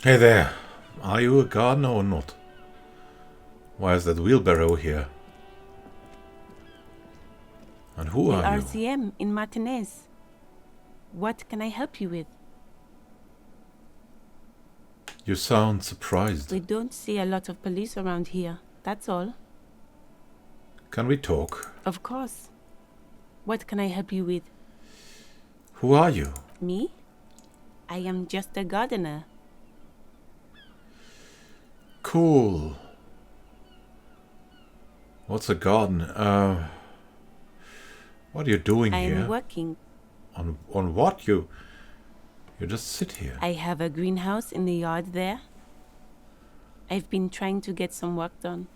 Hey there. Are you a gardener or not? Why is that wheelbarrow here? And who The are you? RCM in Martinez. What can I help you with? You sound surprised. We don't see a lot of police around here, that's all. Can we talk? Of course. What can I help you with? Who are you? Me? I am just a gardener. Cool. What's a garden? What are you doing I here? am working. On what? You just sit here. I have a greenhouse in the yard there. I've been trying to get some work done.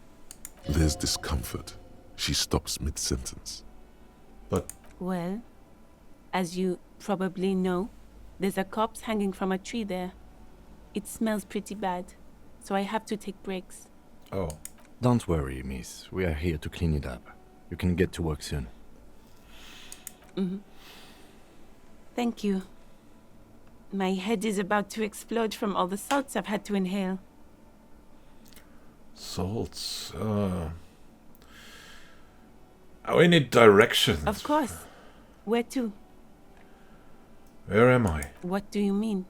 There's discomfort. She stops mid-sentence. But Well, as you probably know, there's a corpse hanging from a tree there. It smells pretty bad, so I have to take breaks. oh, Don't worry, miss. We are here to clean it up. You can get to work soon. Thank you. My head is about to explode from all the salts I've had to inhale. salts. We need directions. Of course. Where to? Where am I? What do you mean?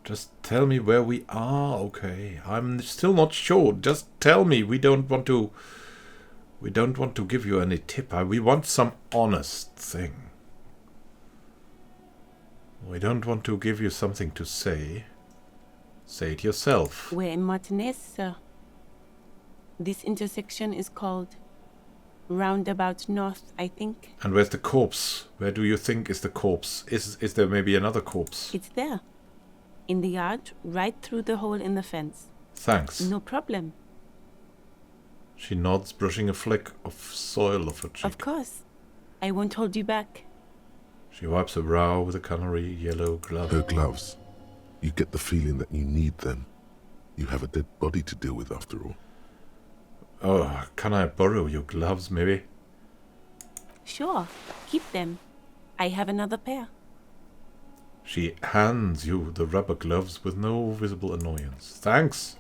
Just tell me where we are, okay? I'm still not sure. Just tell me. We don't want to give you any tip. We want some honest thing. We don't want to give you something to say. Say it yourself. We're in Martinez, sir. This intersection is called Roundabout North, I think. And where's the corpse? Where do you think is the corpse? Is there maybe another corpse? It's there. In the yard, right through the hole in the fence. Thanks. No problem. She nods, brushing a fleck of soil off her cheek. Of course. I won't hold you back. She wipes her brow with a canary yellow glove. Her gloves. You get the feeling that you need them. You have a dead body to deal with after all. Oh, can I borrow your gloves, maybe? Sure. Keep them. I have another pair. She hands you the rubber gloves with no visible annoyance. Thanks.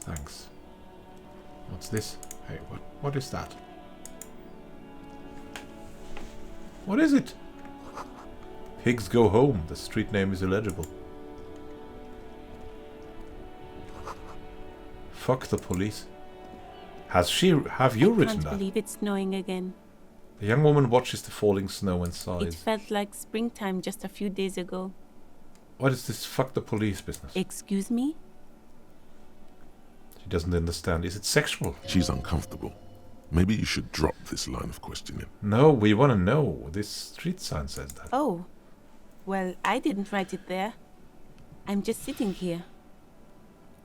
Thanks. What's this? Hey, what is that? What is it? Pigs Go Home. The street name is illegible. Fuck the police. Have you written I can't that? believe it's snowing again. The young woman watches the falling snow and It sighs. felt like springtime just a few days ago. What is this fuck the police business? Excuse me? She doesn't understand. Is it sexual? She's uncomfortable. Maybe you should drop this line of questioning. No, we want to know. This street sign says that. Oh. Well, I didn't write it there. I'm just sitting here.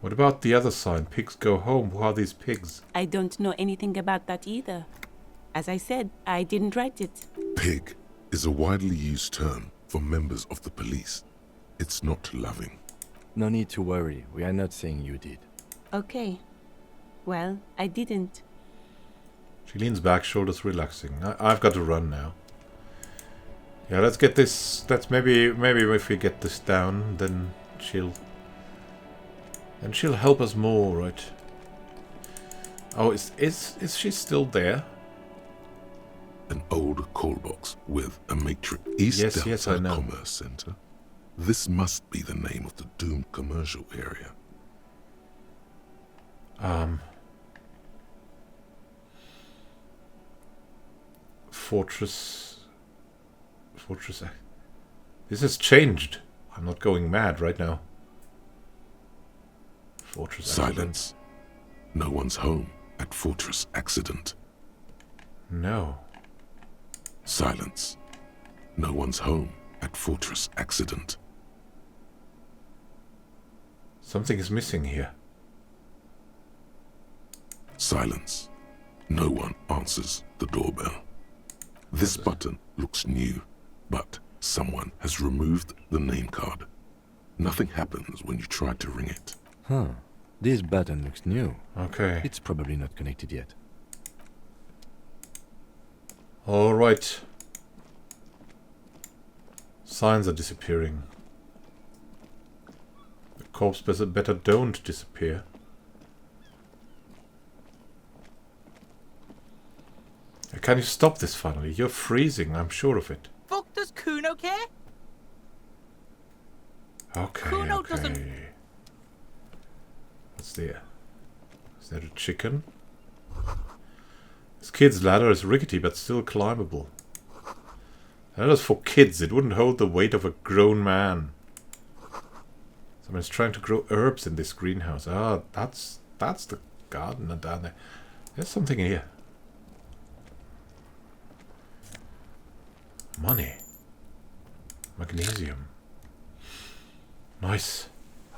What about the other sign? Pigs Go Home. Who are these pigs? I don't know anything about that either. As I said, I didn't write it. Pig is a widely used term for members of the police. It's not loving. No need to worry. We are not saying you did. Okay. Well, I didn't. She leans back, shoulders relaxing. I've got to run now. Yeah, let's get this. Let's maybe if we get this down, then she'll help us more, right? Oh, is she still there? An old call box with a matrix. East Delta yes, I know. Commerce Center. This must be the name of the doomed commercial area. Fortress. This has changed. I'm not going mad right now. Fortress. Silence. No one's home at Fortress Accident. No. Silence. No one's home at Fortress Accident. Something is missing here. Silence. No one answers the doorbell. This button looks new, but someone has removed the name card. Nothing happens when you try to ring it. Huh. This button looks new. Okay. It's probably not connected yet. All right. Signs are disappearing. corpse better don't disappear. Can you stop this finally? You're freezing, I'm sure of it. Fuck, does Kuno care? Okay, Kuno okay. doesn't- What's there? Is there a chicken? This kid's ladder is rickety but still climbable. Ladder's for kids. It wouldn't hold the weight of a grown man. Someone's trying to grow herbs in this greenhouse. Ah, that's the gardener down there. There's something here. Money. Magnesium. Nice.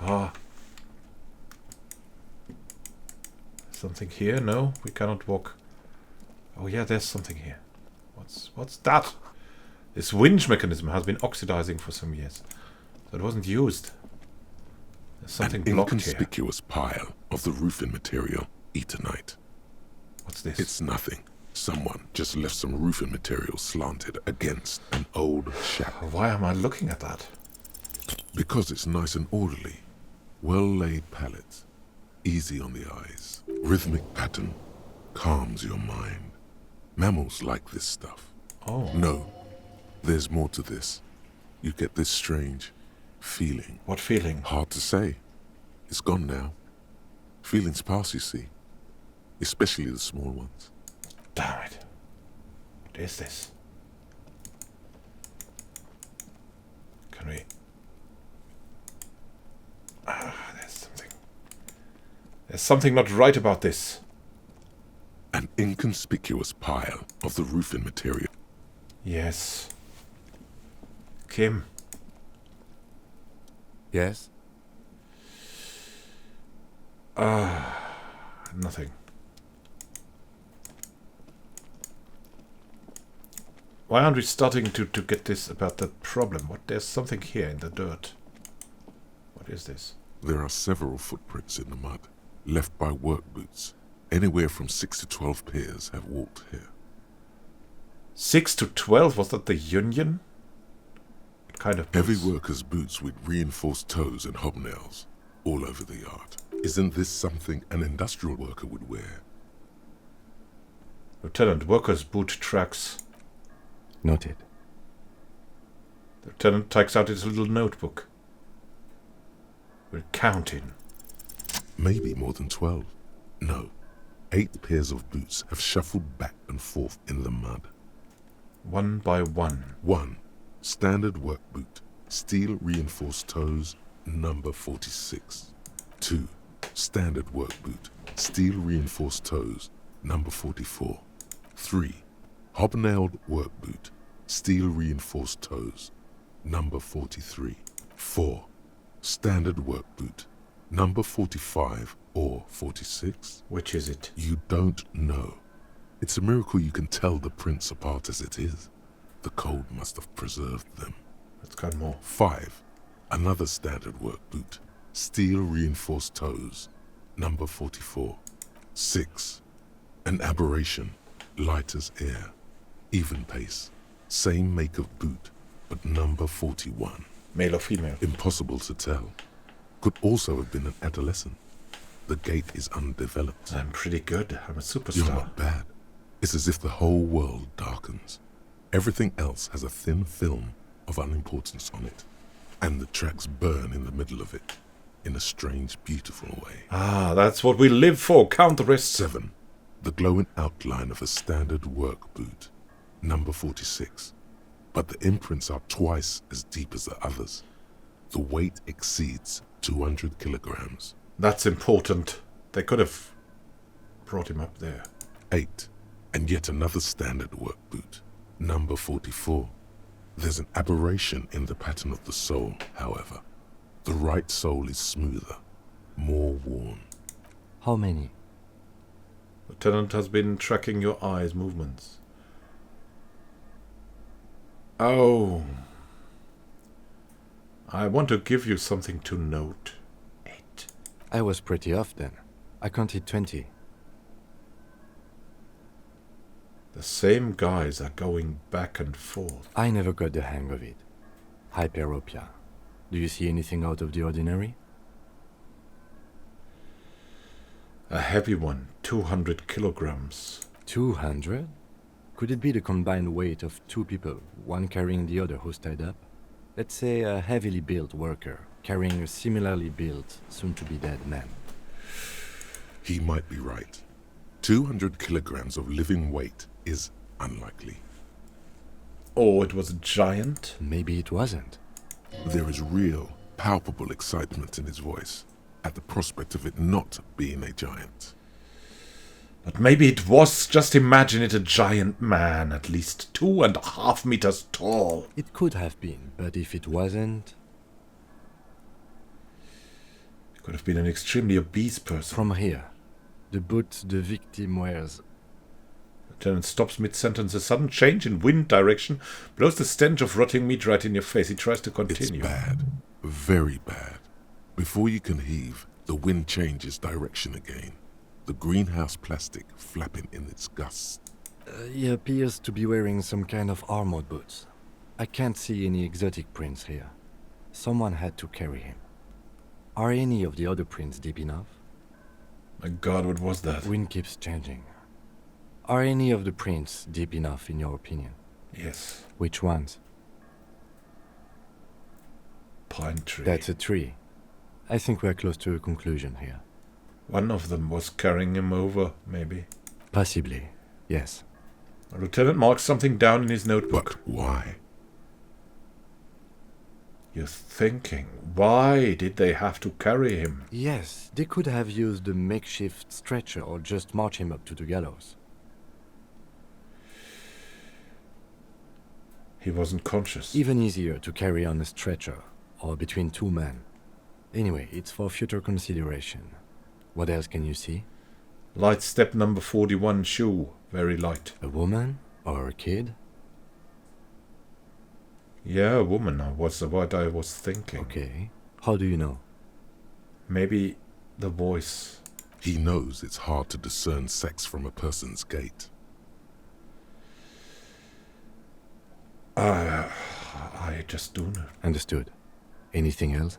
Ah. Something here? No, we cannot walk. Oh yeah, there's something here. What's that? This winch mechanism has been oxidizing for some years. So it wasn't used. There's something An blocked here. inconspicuous pile of the roofing material, Eternite. What's this? It's nothing. Someone just left some roofing material slanted against an old shack. Why am I looking at that? Because it's nice and orderly. Well-laid pallets. Easy on the eyes. Rhythmic pattern. Calms your mind. Mammals like this stuff. Oh. No. There's more to this. You get this strange feeling. What feeling? Hard to say. It's gone now. Feelings pass, you see. Especially the small ones. Damn it. What is this? Can we... Ah, there's something. There's something not right about this. An inconspicuous pile of the roofing material. Yes. Kim. Yes? Nothing. Why aren't we starting to get this about that problem? There's something here in the dirt. What is this? There are several footprints in the mud, left by work boots. Anywhere from 6 to 12 pairs have walked here. 6 to 12? Was that the Union? What kind of Heavy boots? workers' boots with reinforced toes and hobnails, all over the yard. Isn't this something an industrial worker would wear? Lieutenant, workers' boot tracks. Noted. The lieutenant takes out his little notebook. We're counting. Maybe more than 12. No. 8 pairs of boots have shuffled back and forth in the mud. One by one. 1. Standard work boot. Steel reinforced toes, number 46. 2. Standard work boot. Steel reinforced toes, number 44. 3. Hobnailed work boot. Steel reinforced toes, number 43. 4. Standard work boot. Number 45 or 46? Which is it? You don't know. It's a miracle you can tell the prints apart as it is. The cold must have preserved them. Let's go more. 5. Another standard work boot. Steel reinforced toes. Number 44. 6. An aberration. Light as air. Even pace. Same make of boot, but number 41. Male or female? Impossible to tell. Could also have been an adolescent. The gait is undeveloped. I'm pretty good. I'm a You're superstar. not bad. It's as if the whole world darkens. Everything else has a thin film of unimportance on it. And the tracks burn in the middle of it. In a strange, beautiful way. Ah, that's what we live for. Count the wrists. 7. The glowing outline of a standard work boot. Number 46. But the imprints are twice as deep as the others. The weight exceeds 200 kilograms. That's important. They could have brought him up there. 8. And yet another standard work boot. Number 44. There's an aberration in the pattern of the sole, however. The right sole is smoother, more worn. How many? Lieutenant has been tracking your eyes' movements. Oh. I want to give you something to note. 8. I was pretty off then. I counted 20. The same guys are going back and forth. I never got the hang of it. Hyperopia. Do you see anything out of the ordinary? A heavy one, 200 kilograms. 200? Could it be the combined weight of two people, one carrying the other who's tied up? Let's say a heavily built worker carrying a similarly built, soon-to-be-dead man. He might be right. 200 kilograms of living weight is unlikely. Or it was a giant? Maybe it wasn't. There is real, palpable excitement in his voice at the prospect of it not being a giant. But maybe it was. Just imagine it, a giant man, at least 2.5 meters tall. It could have been, but if it wasn't... It could have been an extremely obese person. From here, the boot the victim wears. Lieutenant stops mid-sentence. A sudden change in wind direction blows the stench of rotting meat right in your face. He tries to continue. It's bad. Very bad. Before you can heave, the wind changes direction again. The greenhouse plastic flapping in its gusts. He appears to be wearing some kind of armored boots. I can't see any exotic prints here. Someone had to carry him. Are any of the other prints deep enough? My God, what was that? Wind keeps changing. Are any of the prints deep enough in your opinion? Yes. Which ones? Pine tree. That's a tree. I think we're close to a conclusion here. One of them was carrying him over, maybe. Possibly, yes. The lieutenant marks something down in his notebook. But why? You're thinking, why did they have to carry him? Yes, they could have used a makeshift stretcher or just march him up to the gallows. He wasn't conscious. Even easier to carry on a stretcher, or between two men. Anyway, it's for future consideration. What else can you see? Light step number 41 shoe. Very light. A woman? Or a kid? Yeah, a woman was what I was thinking. Okay. How do you know? Maybe the voice. He knows it's hard to discern sex from a person's gait. I just do know. Understood. Anything else?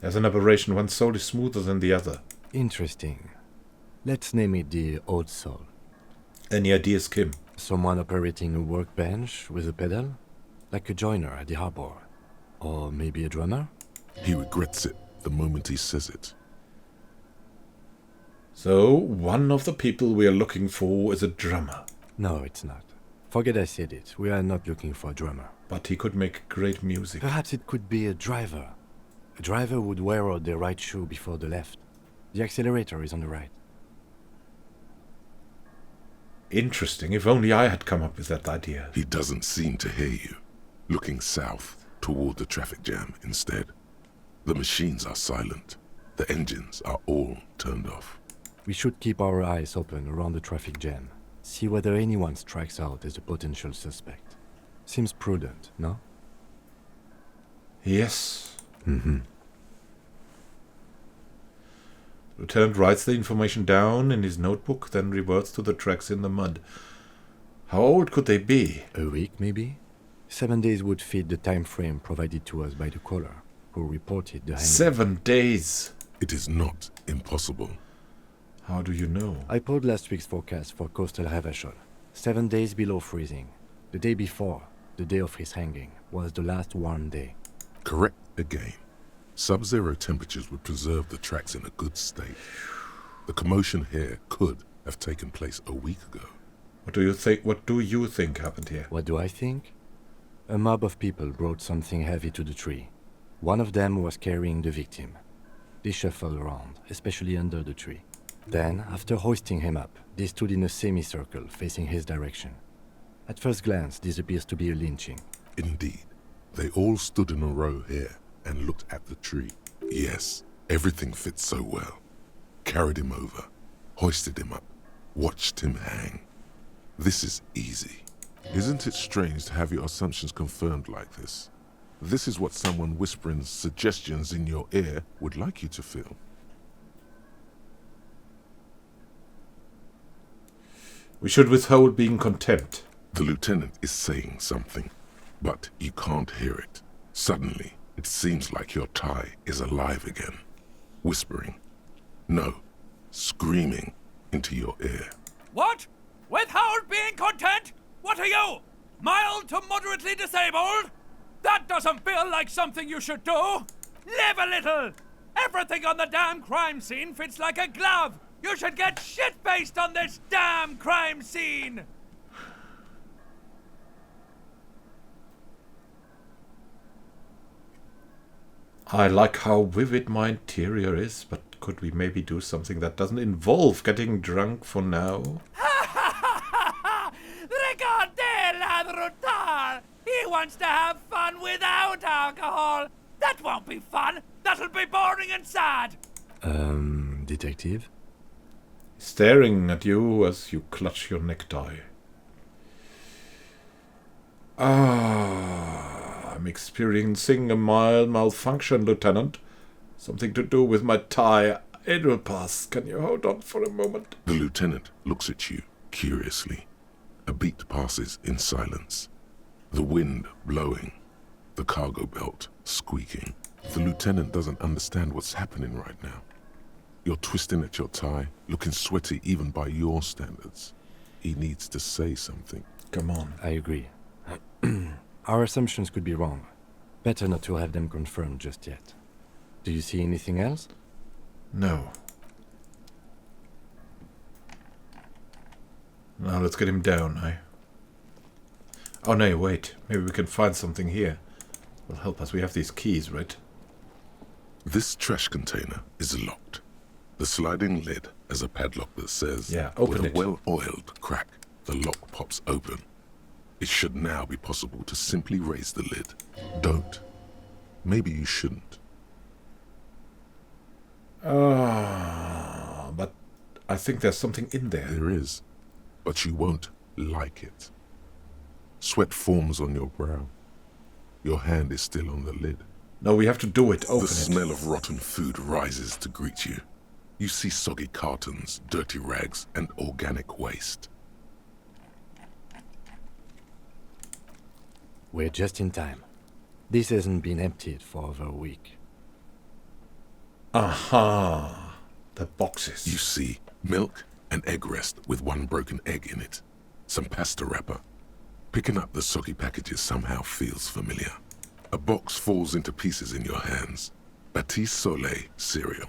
There's an aberration. One soul is smoother than the other. Interesting. Let's name it the old soul. Any ideas, Kim? Someone operating a workbench with a pedal? Like a joiner at the harbor. Or maybe a drummer? He regrets it the moment he says it. So, one of the people we are looking for is a drummer. No, it's not. Forget I said it. We are not looking for a drummer. But he could make great music. Perhaps it could be a driver. A driver would wear out the right shoe before the left. The accelerator is on the right. Interesting. If only I had come up with that idea. He doesn't seem to hear you, looking south toward the traffic jam instead. The machines are silent. The engines are all turned off. We should keep our eyes open around the traffic jam. See whether anyone strikes out as a potential suspect. Seems prudent, no? Yes. Mm-hmm. Lieutenant writes the information down in his notebook, then reverts to the tracks in the mud. How old could they be? A week, maybe? 7 days would fit the time frame provided to us by the caller, who reported the hanging. 7 days! It is not impossible. How do you know? I pulled last week's forecast for coastal Havashol. 7 days below freezing. The day before, the day of his hanging, was the last warm day. Correct again. Sub-zero temperatures would preserve the tracks in a good state. The commotion here could have taken place a week ago. What do you think happened here? What do I think? A mob of people brought something heavy to the tree. One of them was carrying the victim. They shuffled around, especially under the tree. Then, after hoisting him up, they stood in a semicircle facing his direction. At first glance, this appears to be a lynching. Indeed. They all stood in a row here and looked at the tree. Yes, everything fits so well. Carried him over, hoisted him up, watched him hang. This is easy. Isn't it strange to have your assumptions confirmed like this? This is what someone whispering suggestions in your ear would like you to feel. We should withhold being contempt. The lieutenant is saying something, but you can't hear it. Suddenly, it seems like your tie is alive again, whispering, "No, screaming into your ear. What? Withhold being content? What are you? Mild to moderately disabled? That doesn't feel like something you should do. Live a little. Everything on the damn crime scene fits like a glove. You should get shit-faced on this damn crime scene. I like how vivid my interior is, but could we maybe do something that doesn't involve getting drunk for now? Regardez ladrutal! He wants to have fun without alcohol. That won't be fun. That'll be boring and sad. Detective? Staring at you as you clutch your necktie. I'm experiencing a mild malfunction, Lieutenant. Something to do with my tie. It will pass. Can you hold on for a moment? The lieutenant looks at you curiously. A beat passes in silence. The wind blowing. The cargo belt squeaking. The lieutenant doesn't understand what's happening right now. You're twisting at your tie, looking sweaty even by your standards. He needs to say something. Come on. I agree. Our assumptions could be wrong. Better not to have them confirmed just yet. Do you see anything else? No. Now let's get him down, eh? Oh no, wait. Maybe we can find something here. Will help us. We have these keys, right? This trash container is locked. The sliding lid has a padlock that says, Yeah, open with it. a well-oiled crack, the lock pops open. It should now be possible to simply raise the lid. Don't. Maybe you shouldn't. But I think there's something in there. There is, but you won't like it. Sweat forms on your brow. Your hand is still on the lid. No, we have to do it. Open The smell of rotten food rises to greet you. You see soggy cartons, dirty rags, and organic waste. We're just in time. This hasn't been emptied for over a week. Aha! The boxes. You see milk and egg rest with one broken egg in it. Some pasta wrapper. Picking up the soggy packages somehow feels familiar. A box falls into pieces in your hands. Batiste Soleil cereal.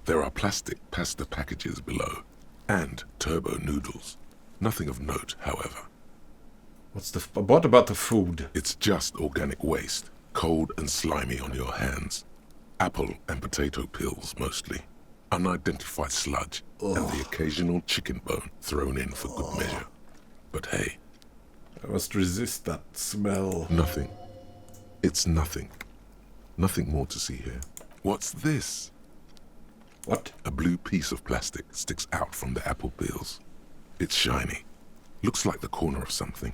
There are plastic pasta packages below. And turbo noodles. Nothing of note, however. What about the food? It's just organic waste. Cold and slimy on your hands. Apple and potato peels, mostly. Unidentified sludge. And the occasional chicken bone thrown in for good measure. But hey, I must resist that smell. nothing. It's nothing. Nothing more to see here. What's this? What? A blue piece of plastic sticks out from the apple peels. It's shiny. Looks like the corner of something.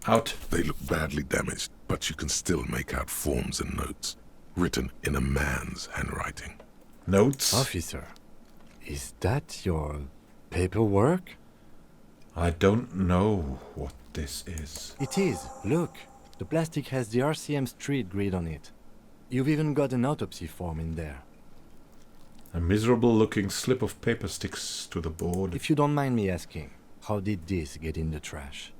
Out. They look badly damaged, but you can still make out forms and notes, written in a man's handwriting. Notes? Officer, is that your paperwork? I don't know what this is. It is. Look, the plastic has the RCM street grid on it. You've even got an autopsy form in there. A miserable-looking slip of paper sticks to the board. If you don't mind me asking, how did this get in the trash?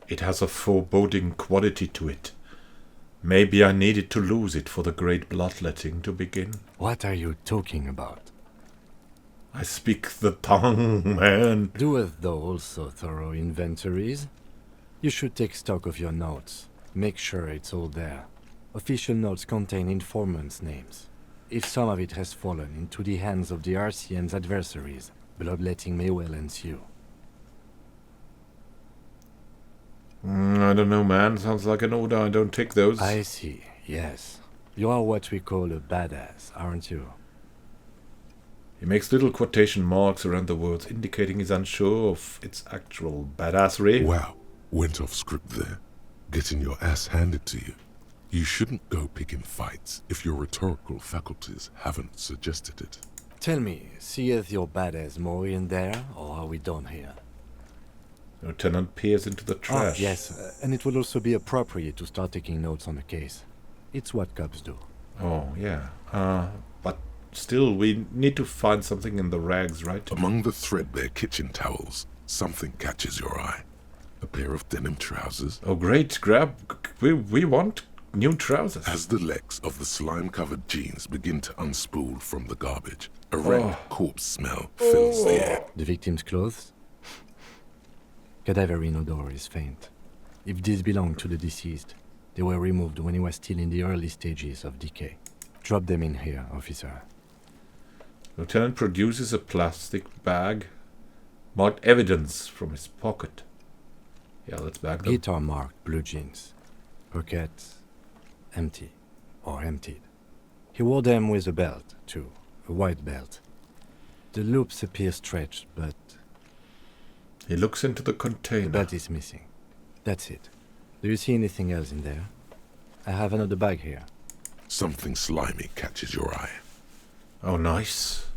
It has a foreboding quality to it. Maybe I needed to lose it for the great bloodletting to begin. What are you talking about? I speak the tongue, man. Doeth thou also thorough inventories? You should take stock of your notes. Make sure it's all there. Official notes contain informants' names. If some of it has fallen into the hands of the RCM's adversaries, bloodletting may well ensue. I don't know, man. Sounds like an order. I don't take those. I see, yes. You are what we call a badass, aren't you? He makes little quotation marks around the words, indicating he's unsure of its actual badassery. Wow, went off script there. Getting your ass handed to you. You shouldn't go picking fights if your rhetorical faculties haven't suggested it. Tell me, seeth your badass more in there, or are we done here? Lieutenant peers into the trash. Oh, yes, and it will also be appropriate to start taking notes on the case. It's what cops do. Oh, yeah. But still, we need to find something in the rags, right? Among the threadbare kitchen towels, something catches your eye. A pair of denim trousers. Oh, great. Grab. We want new trousers. As the legs of the slime-covered jeans begin to unspool from the garbage, a rank corpse smell fills the air. The victim's clothes? Cadaverine odor is faint. If these belong to the deceased, they were removed when he was still in the early stages of decay. Drop them in here, officer. Lieutenant produces a plastic bag marked evidence from his pocket. Yeah, let's bag them. Guitar marked blue jeans. Pockets empty or emptied. He wore them with a belt, too. A white belt. The loops appear stretched, but He looks into the container. the belt is missing. That's it. Do you see anything else in there? I have another bag here. Something slimy catches your eye. Oh, nice.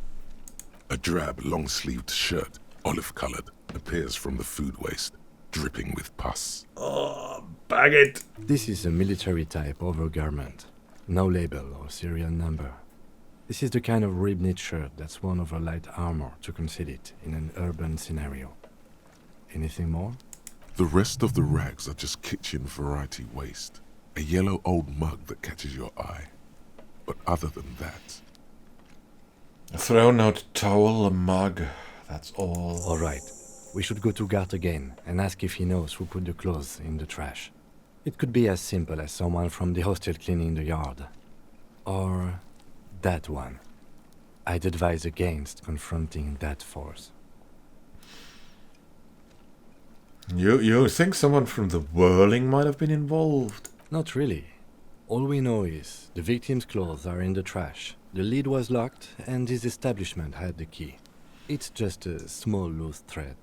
A drab, long-sleeved shirt, olive-colored, appears from the food waste, dripping with pus. Oh, bag it. This is a military-type overgarment. No label or serial number. This is the kind of rib-knit shirt that's worn over light armor to conceal it in an urban scenario. Anything more? The rest of the rags are just kitchen variety waste. A yellow old mug that catches your eye. But other than that, A thrown-out towel, a mug. That's all. All right. We should go to Gart again and ask if he knows who put the clothes in the trash. It could be as simple as someone from the hostel cleaning the yard. Or that one. I'd advise against confronting that force. You think someone from the whirling might have been involved? Not really. All we know is the victim's clothes are in the trash. The lid was locked and his establishment had the key. It's just a small loose thread.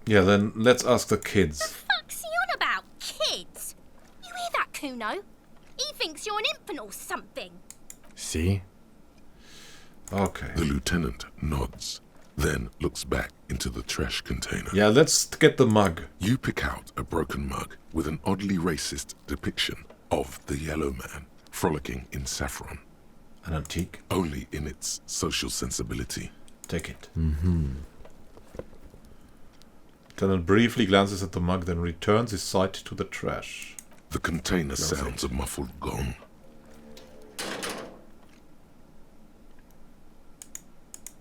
Yeah, then let's ask the kids. Fuck's he on about? Kids? You hear that, Kuno? He thinks you're an infant or something. See? Okay. the lieutenant nods, then looks back into the trash container. Yeah, let's get the mug. You pick out a broken mug with an oddly racist depiction of the yellow man frolicking in saffron, An antique. only in its social sensibility. Take it. Mm-hmm. Lieutenant briefly glances at the mug, then returns his sight to the trash. The container Close sounds it. a muffled gong.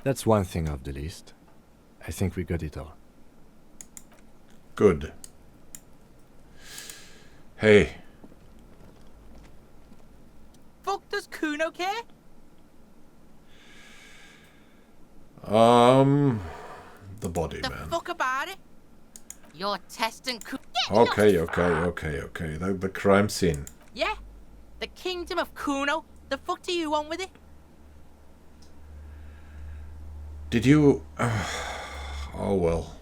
That's one thing off the list. I think we got it all. Good. Hey, Fuck does Kuno care? the body, The man. fuck about it? You're testing Okay. The crime scene. Yeah? The kingdom of Kuno? The fuck do you want with it? Did you... oh, well.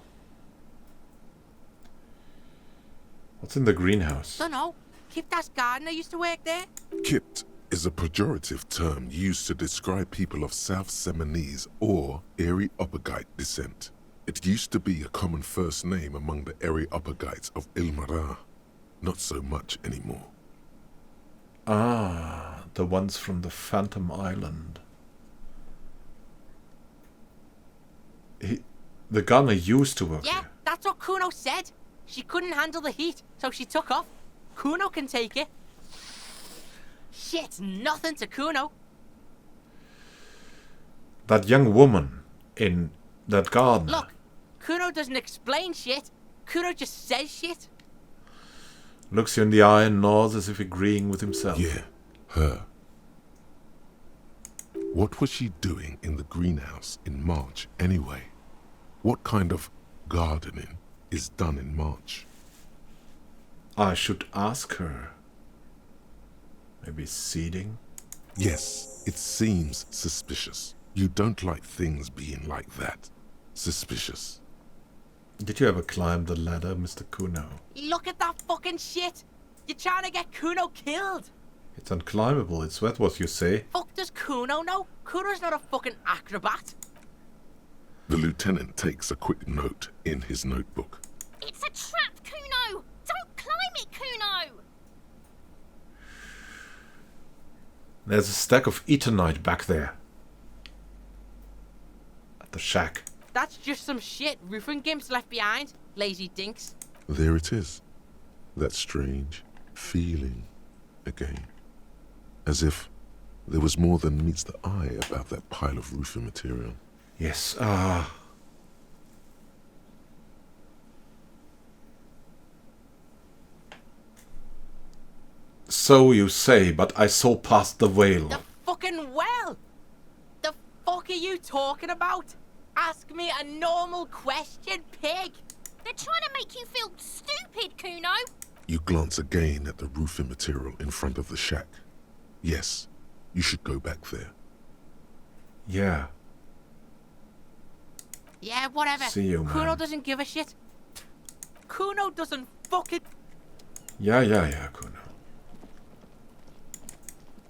What's in the greenhouse? Dunno. Kiptas gardener used to work there. Kipt is a pejorative term used to describe people of South Seminese or Areopagite descent. It used to be a common first name among the Areopagites of Ilmara. Not so much anymore. Ah, the ones from the Phantom Island. The gardener used to work Yeah, here. that's what Kuno said. She couldn't handle the heat, so she took off. Kuno can take it. Shit's nothing to Kuno. That young woman in that garden. Look, Kuno doesn't explain shit. Kuno just says shit. Looks you in the eye and nods as if agreeing with himself. Yeah, her. What was she doing in the greenhouse in March anyway? What kind of gardening is done in March? I should ask her. Maybe seeding? Yes, it seems suspicious. You don't like things being like that. Suspicious. Did you ever climb the ladder, Mr. Kuno? Look at that fucking shit. You're trying to get Kuno killed. It's unclimbable, it's that what you say? Fuck does Kuno know? Kuno's not a fucking acrobat. The lieutenant takes a quick note in his notebook. It's a There's a stack of Eternite back there. At the shack. That's just some shit roofing gimps left behind. Lazy dinks. There it is. That strange feeling again. As if there was more than meets the eye about that pile of roofing material. Yes, So you say, but I saw past the veil. The fucking well! The fuck are you talking about? Ask me a normal question, pig! They're trying to make you feel stupid, Kuno. You glance again at the roofing material in front of the shack. Yes, you should go back there. Yeah. Yeah, whatever. See you, man. Kuno doesn't give a shit. Kuno doesn't fucking... Yeah, Kuno.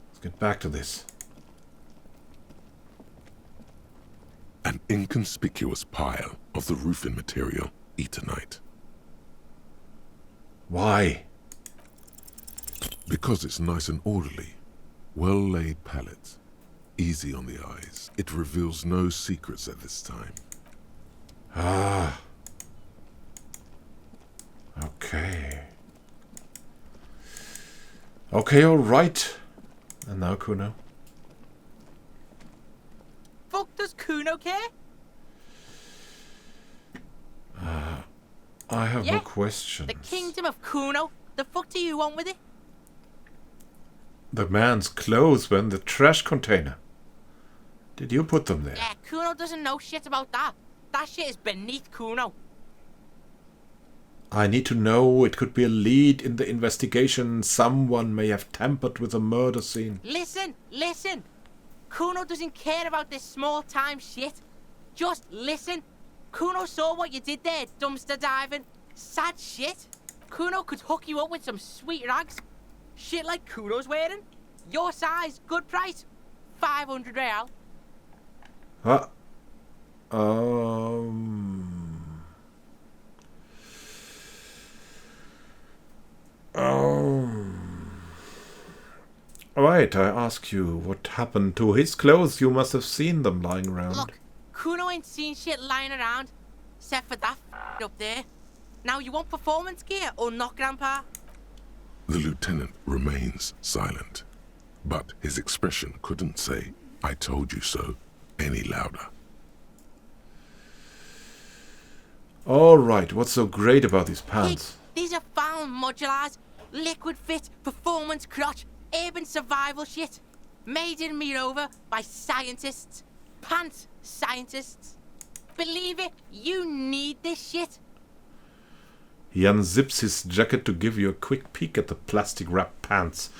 Let's get back to this. An inconspicuous pile of the roofing material, Eternite. Why? Because it's nice and orderly. Well-laid palette. Easy on the eyes. It reveals no secrets at this time. Ah. Okay. Okay, alright. And now Kuno. Fuck does Kuno care? I have Yeah, no questions. The kingdom of Kuno. The fuck do you want with it? The man's clothes were in the trash container. Did you put them there? Yeah, Kuno doesn't know shit about that. That shit is beneath Kuno. I need to know. It could be a lead in the investigation. Someone may have tampered with a murder scene. Listen. Kuno doesn't care about this small-time shit. Just listen. Kuno saw what you did there, dumpster diving. Sad shit. Kuno could hook you up with some sweet rags. Shit like Kuno's wearing. Your size, good price. 500 real. Huh? Right, I ask you, what happened to his clothes? You must have seen them lying around. Look, Kuno ain't seen shit lying around. Except for that up there. Now you want performance gear or not, Grandpa? The lieutenant remains silent. But his expression couldn't say, "I told you so," any louder. Alright, what's so great about these pants? These are found modulars. Liquid fit, performance crotch, urban survival shit. Made in Mirova by scientists. Pants scientists. Believe it, you need this shit. He unzips his jacket to give you a quick peek at the plastic wrapped pants.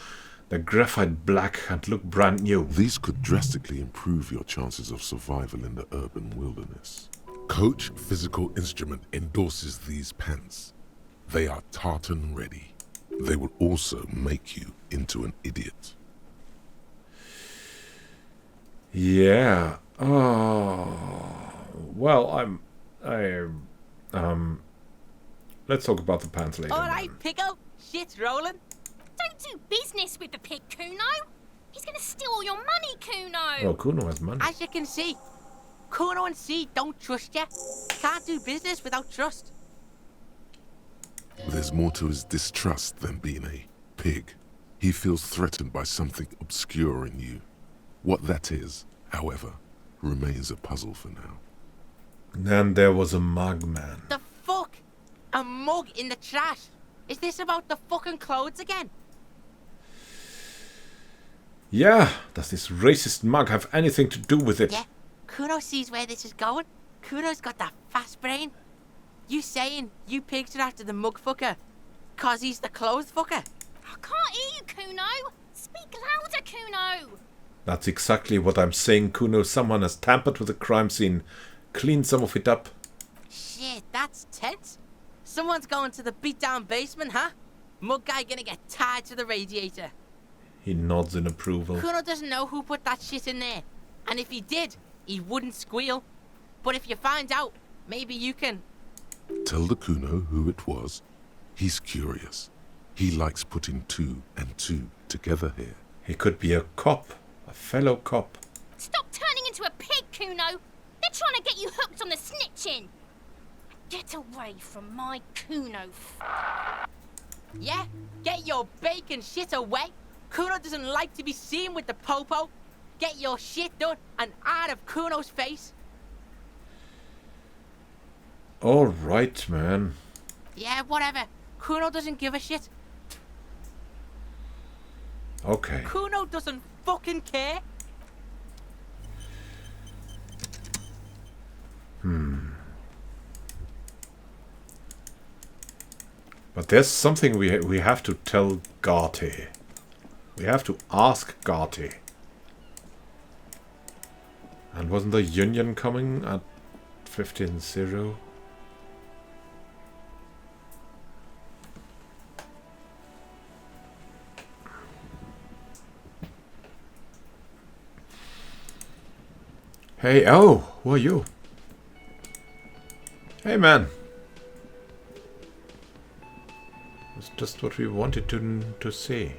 They're graphite black and look brand new. These could drastically improve your chances of survival in the urban wilderness. Coach Physical Instrument endorses these pants. They are tartan ready. They will also make you into an idiot. Yeah. Well, let's talk about the pants later. Alright, then. Pickle. Shit's rolling. Don't do business with the pig, Kuno. He's going to steal all your money, Kuno. Oh, Kuno has money. As you can see, Kuno and C don't trust you. Can't do business without trust. There's more to his distrust than being a pig. He feels threatened by something obscure in you. What that is, however, remains a puzzle for now. Then there was a mug man. The fuck? A mug in the trash? Is this about the fucking clothes again? Yeah, does this racist mug have anything to do with it? Yeah, Kuno sees where this is going. Kuno's got that fast brain. You saying you pigs are after the mug fucker? 'Cause he's the clothes fucker? I can't hear you, Kuno. Speak louder, Kuno. That's exactly what I'm saying, Kuno. Someone has tampered with the crime scene. Cleaned some of it up. Shit, that's tense. Someone's going to the beat-down basement, huh? Mug guy gonna get tied to the radiator. He nods in approval. Kuno doesn't know who put that shit in there. And if he did, he wouldn't squeal. But if you find out, maybe you can... Tell the Kuno who it was. He's curious. He likes putting two and two together here. He could be a cop. A fellow cop. Stop turning into a pig, Kuno. They're trying to get you hooked on the snitching. Get away from my Kuno. Yeah? Get your bacon shit away. Kuno doesn't like to be seen with the popo. Get your shit done and out of Kuno's face. Alright, man. Yeah, whatever. Kuno doesn't give a shit. Okay. Kuno doesn't fucking care. But there's something we have to tell Garty. We have to ask Garty. And wasn't the Union coming at 15-0? Hey, oh, who are you? Hey, man. It's just what we wanted to see.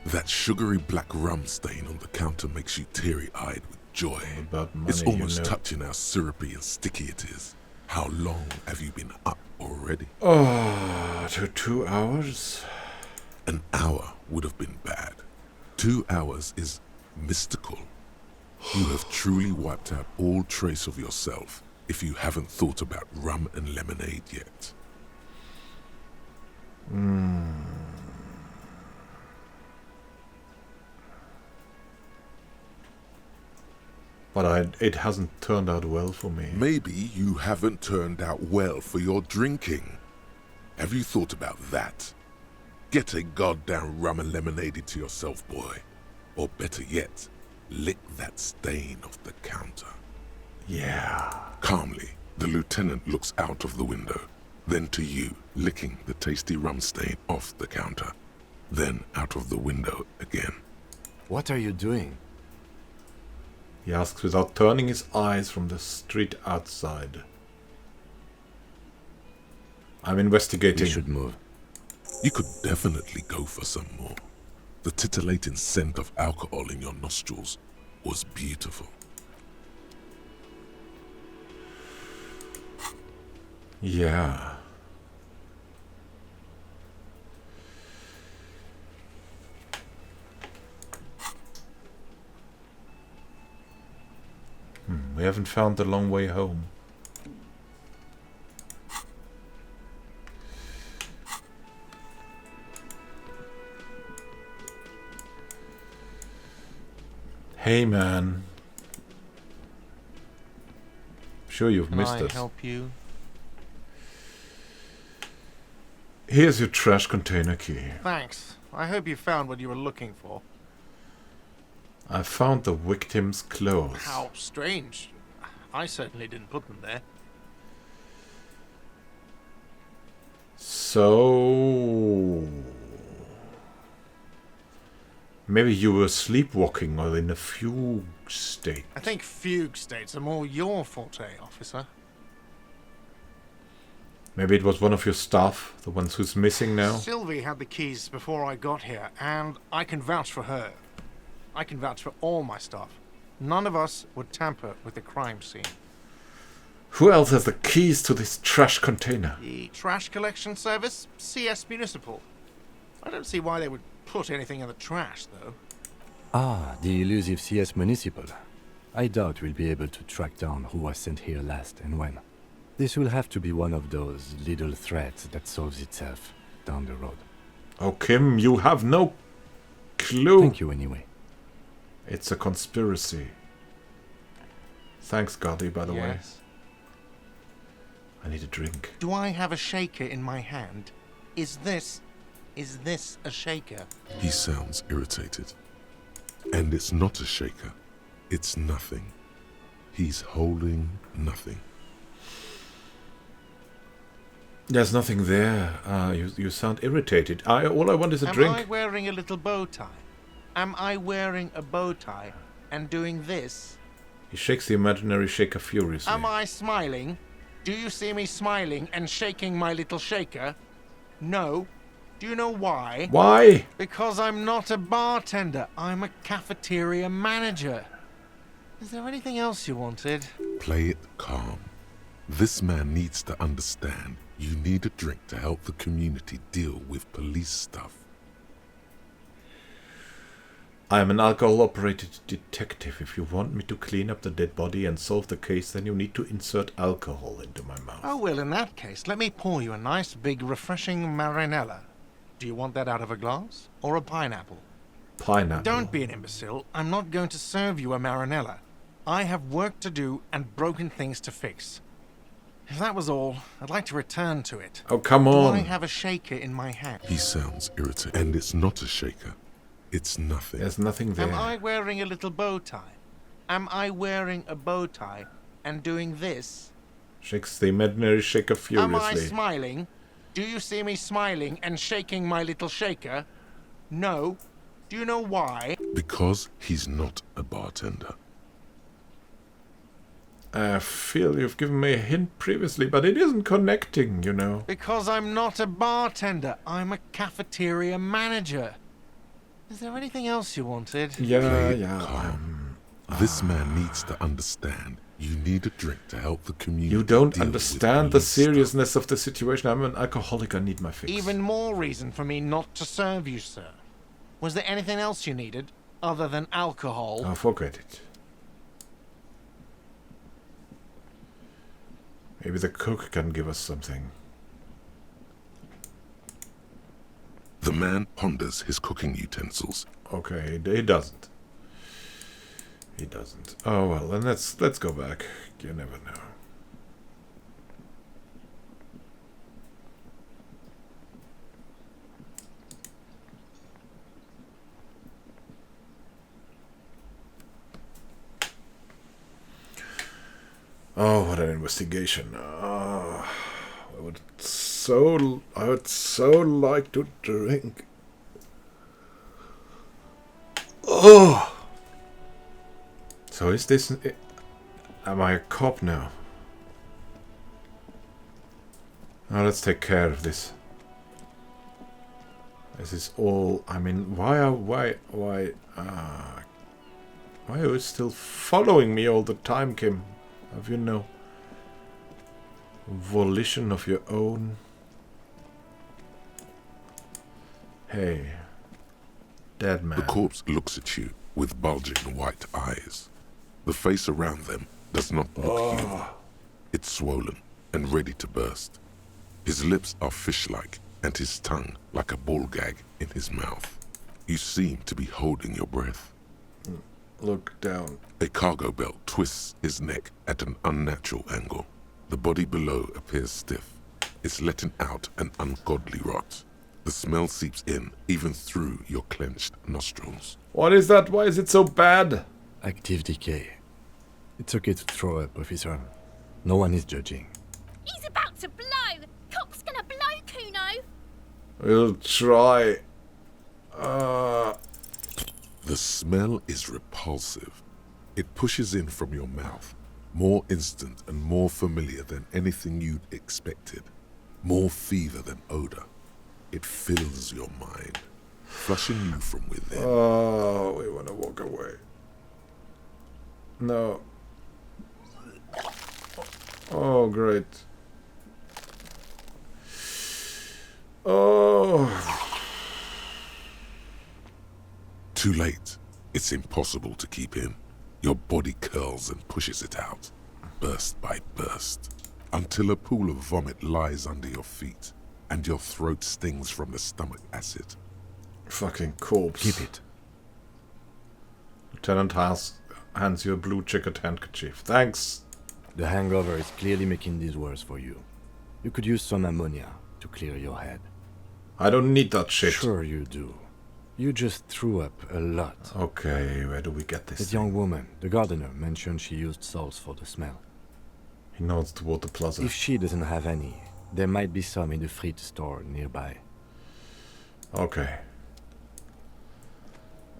That sugary black rum stain on the counter makes you teary-eyed with joy. About money, It's almost you know. touching how syrupy and sticky it is. How long have you been up already? Oh, 2 hours? An hour would have been bad. 2 hours is mystical. You have truly wiped out all trace of yourself if you haven't thought about rum and lemonade yet. But it hasn't turned out well for me. Maybe you haven't turned out well for your drinking. Have you thought about that? Get a goddamn rum and lemonade into yourself, boy. Or better yet, lick that stain off the counter. Yeah. Calmly, the lieutenant looks out of the window, then to you, licking the tasty rum stain off the counter, then out of the window again. What are you doing? He asks without turning his eyes from the street outside. I'm investigating. We should move. You could definitely go for some more. The titillating scent of alcohol in your nostrils was beautiful. Yeah. We haven't found the long way home. Hey, man. Sure, you've missed Can I us. help you? Here's your trash container key. Thanks. I hope you found what you were looking for. I found the victim's clothes. How strange. I certainly didn't put them there. So... maybe you were sleepwalking or in a fugue state. I think fugue states are more your forte, officer. Maybe it was one of your staff, the ones who's missing now. Sylvie had the keys before I got here, and I can vouch for her. I can vouch for all my staff. None of us would tamper with the crime scene. Who else has the keys to this trash container? The trash collection service, CS Municipal. I don't see why they would put anything in the trash, though. Ah, the elusive CS Municipal. I doubt we'll be able to track down who was sent here last and when. This will have to be one of those little threats that solves itself down the road. Oh, Kim, you have no clue. Thank you anyway. It's a conspiracy. Thanks, Gotti, by the way. Yes. I need a drink. Do I have a shaker in my hand? Is this a shaker? He sounds irritated. And it's not a shaker. It's nothing. He's holding nothing. There's nothing there. You sound irritated. All I want is a drink. Am I wearing a little bow tie? Am I wearing a bow tie and doing this? He shakes the imaginary shaker furiously. Am I smiling? Do you see me smiling and shaking my little shaker? No. Do you know why? Why? Because I'm not a bartender. I'm a cafeteria manager. Is there anything else you wanted? Play it calm. This man needs to understand you need a drink to help the community deal with police stuff. I am an alcohol-operated detective. If you want me to clean up the dead body and solve the case, then you need to insert alcohol into my mouth. Oh, well, in that case, let me pour you a nice, big, refreshing marinella. Do you want that out of a glass or a pineapple? Pineapple. Don't be an imbecile. I'm not going to serve you a marinella. I have work to do and broken things to fix. If that was all, I'd like to return to it. Oh, come Do on. I have a shaker in my hand? He sounds irritated, and it's not a shaker. It's nothing. There's nothing there. Am I wearing a little bow tie? Am I wearing a bow tie and doing this? Shakes the imaginary shaker Am I furiously. smiling? Do you see me smiling and shaking my little shaker? No. Do you know why? Because he's not a bartender. I feel you've given me a hint previously, but it isn't connecting, you know. Because I'm not a bartender. I'm a cafeteria manager. Is there anything else you wanted? Play Yeah, it yeah. calm. This man needs to understand you need a drink to help the community. You don't deal with understand the police stuff. seriousness of the situation. I'm an alcoholic. I need my fix. Even more reason for me not to serve you, sir. Was there anything else you needed other than alcohol? Oh, forget it. Maybe the cook can give us something. The man ponders his cooking utensils. Okay, he doesn't. He doesn't. Oh well, then let's go back. You never know. Oh, what an investigation! Oh, I would so like to drink. Oh. So is this... Am I a cop now? Now let's take care of this. This is all... I mean, why are you still following me all the time, Kim? Have you no volition of your own? Hey, dead man. The corpse looks at you with bulging white eyes. The face around them does not look human. It's swollen and ready to burst. His lips are fish-like and his tongue like a ball gag in his mouth. You seem to be holding your breath. Look down. A cargo belt twists his neck at an unnatural angle. The body below appears stiff. It's letting out an ungodly rot. The smell seeps in, even through your clenched nostrils. What is that? Why is it so bad? Active decay. It's okay to throw up, officer. No one is judging. He's about to blow! Cop's gonna blow, Kuno! We'll try. The smell is repulsive. It pushes in from your mouth, more instant and more familiar than anything you'd expected. More fever than odor. It fills your mind, flushing you from within. Oh, we want to walk away. No. Oh, great. Oh. Too late. It's impossible to keep in. Your body curls and pushes it out, burst by burst, until a pool of vomit lies under your feet, and your throat stings from the stomach acid. Fucking corpse. Keep it. Lieutenant hands you a blue checkered handkerchief. Thanks. The hangover is clearly making this worse for you. You could use some ammonia to clear your head. I don't need that shit. Sure you do. You just threw up a lot. Okay, where do we get this? That young woman, the gardener, mentioned she used salts for the smell. He nods toward the plaza. If she doesn't have any, there might be some in the fruit store nearby. Okay.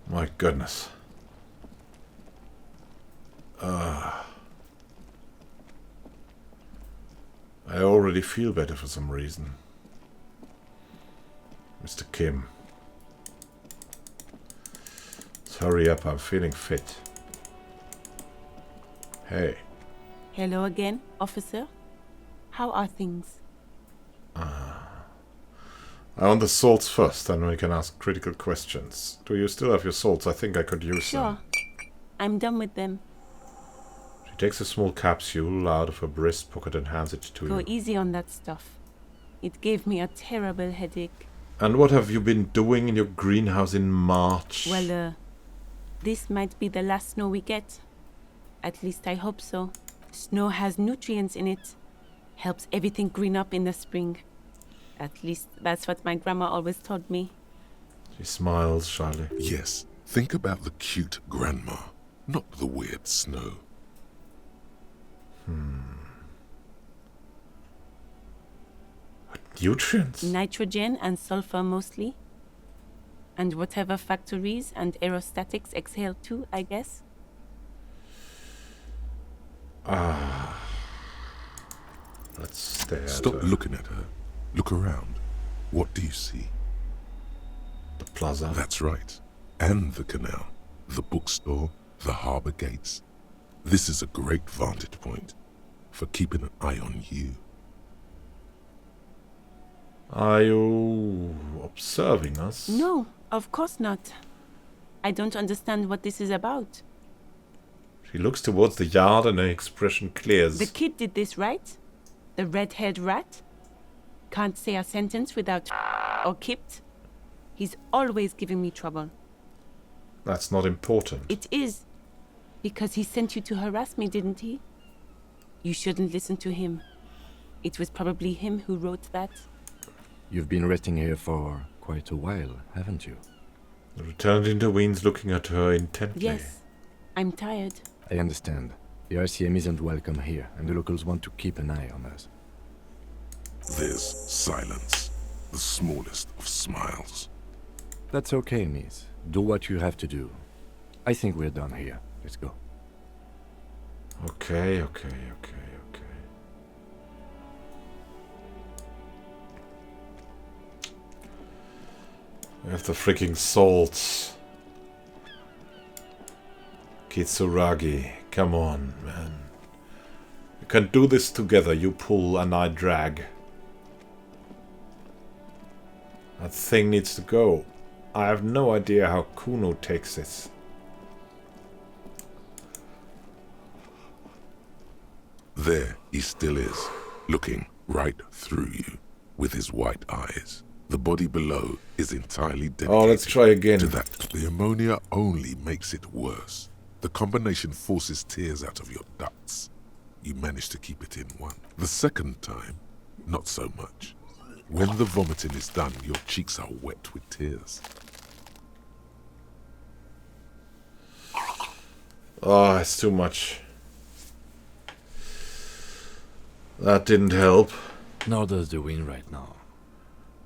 My goodness. I already feel better for some reason. Mr. Kim. Let's hurry up, I'm feeling fit. Hey. Hello again, officer. How are things? I want the salts first, then we can ask critical questions. Do you still have your salts? I think I could use Sure. some. I'm done with them. She takes a small capsule out of her breast pocket and hands it to Go you. easy on that stuff. It gave me a terrible headache. And what have you been doing in your greenhouse in March? Well, this might be the last snow we get. At least I hope so. Snow has nutrients in it. Helps everything green up in the spring. At least that's what my grandma always told me. She smiles shyly. Yes, think about the cute grandma, not the weird snow. Nutrients? Nitrogen and sulfur mostly. And whatever factories and aerostatics exhale too, I guess. Let's stare at Stop her. looking at her. Look around. What do you see? The plaza. That's right. And the canal, the bookstore, the harbour gates. This is a great vantage point for keeping an eye on you. Are you observing us? No, of course not. I don't understand what this is about. She looks towards the yard and her expression clears. The kid did this, right? The red-haired rat? Can't say a sentence without or kipped. He's always giving me trouble. That's not important. It is. Because he sent you to harass me, didn't he? You shouldn't listen to him. It was probably him who wrote that. You've been resting here for quite a while, haven't you? The Lieutenant intervenes, looking at her intently. Yes. I'm tired. I understand. The RCM isn't welcome here, and the locals want to keep an eye on us. There's silence, the smallest of smiles. That's okay, miss. Do what you have to do. I think we're done here. Let's go. Okay. We have the freaking salts. Kitsuragi, come on, man. We can do this together. You pull and I drag. That thing needs to go. I have no idea how Kuno takes this. There he still is, looking right through you with his white eyes. The body below is entirely dedicated Oh, let's try again. to that. The ammonia only makes it worse. The combination forces tears out of your ducts. You manage to keep it in one. The second time, not so much. When the vomiting is done, your cheeks are wet with tears. Oh, it's too much. That didn't help. Nor does the wind right now.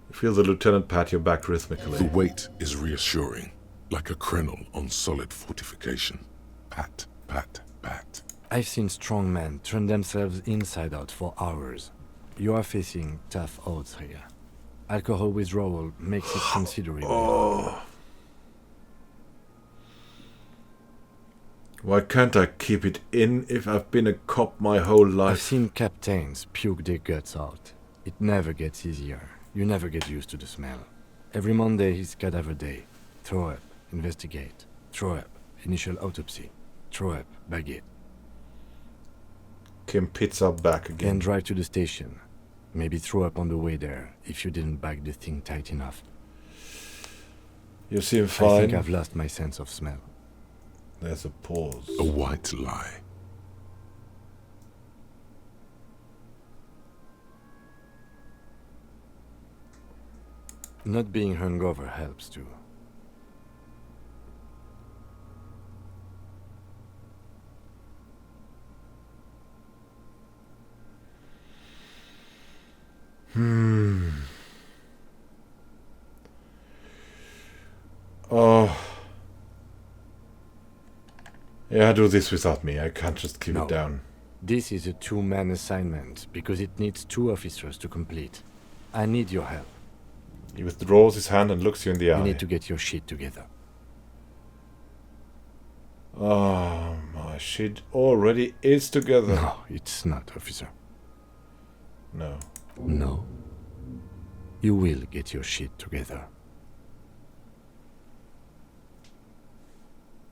You feel the lieutenant pat your back rhythmically. The weight is reassuring, like a crenel on solid fortification. Pat, pat, pat. I've seen strong men turn themselves inside out for hours. You are facing tough odds here. Alcohol withdrawal makes it considerable. Why can't I keep it in if I've been a cop my whole I've life? seen captains puke their guts out. It never gets easier. You never get used to the smell. Every Monday is cadaver day. Throw up, investigate. Throw up, initial autopsy. Throw up, bag it. Kim pits up back Then again. drive to the station. Maybe throw up on the way there if you didn't bag the thing tight enough. You seem I fine. think I've lost my sense of smell. There's a pause. A white lie. Not being hungover helps too. Oh. Yeah, do this without me. I can't just keep No. it down. This is a two-man assignment because it needs 2 officers to complete. I need your help. He withdraws his hand and looks you in the eye. You need to get your shit together. Oh, my shit already is together. No, it's not, officer. No. No. You will get your shit together.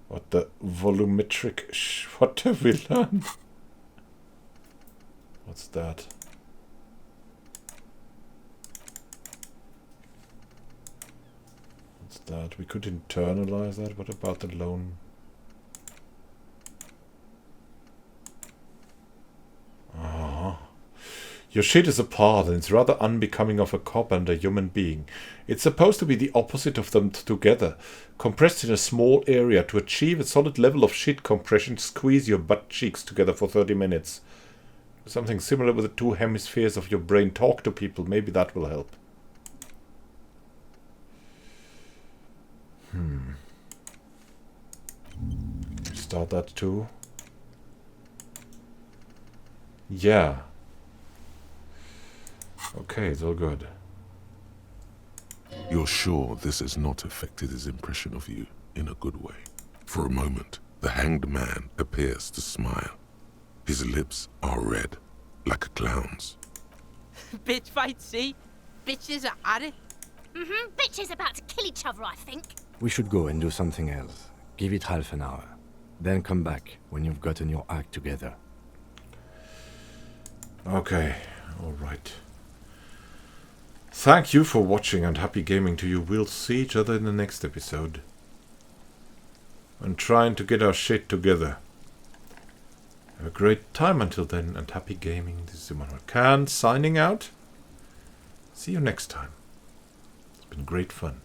What the volumetric what have we learned? What's that? What's that? We could internalize that. What about the lone? Ah. Your shit is apart and it's rather unbecoming of a cop and a human being. It's supposed to be the opposite of them together. Compressed in a small area to achieve a solid level of shit compression, squeeze your butt cheeks together for 30 minutes. Something similar with the two hemispheres of your brain. Talk to people, maybe that will help. Start that too. Yeah. Okay, it's all good. You're sure this has not affected his impression of you in a good way? For a moment, the hanged man appears to smile. His lips are red, like a clown's. Bitch fight, see? Bitches are at it. Bitches about to kill each other, I think. We should go and do something else. Give it half an hour. Then come back when you've gotten your act together. Okay, alright. Thank you for watching and happy gaming to you. We'll see each other in the next episode. And trying to get our shit together. Have a great time until then and happy gaming. This is Immanuel Can signing out. See you next time. It's been great fun.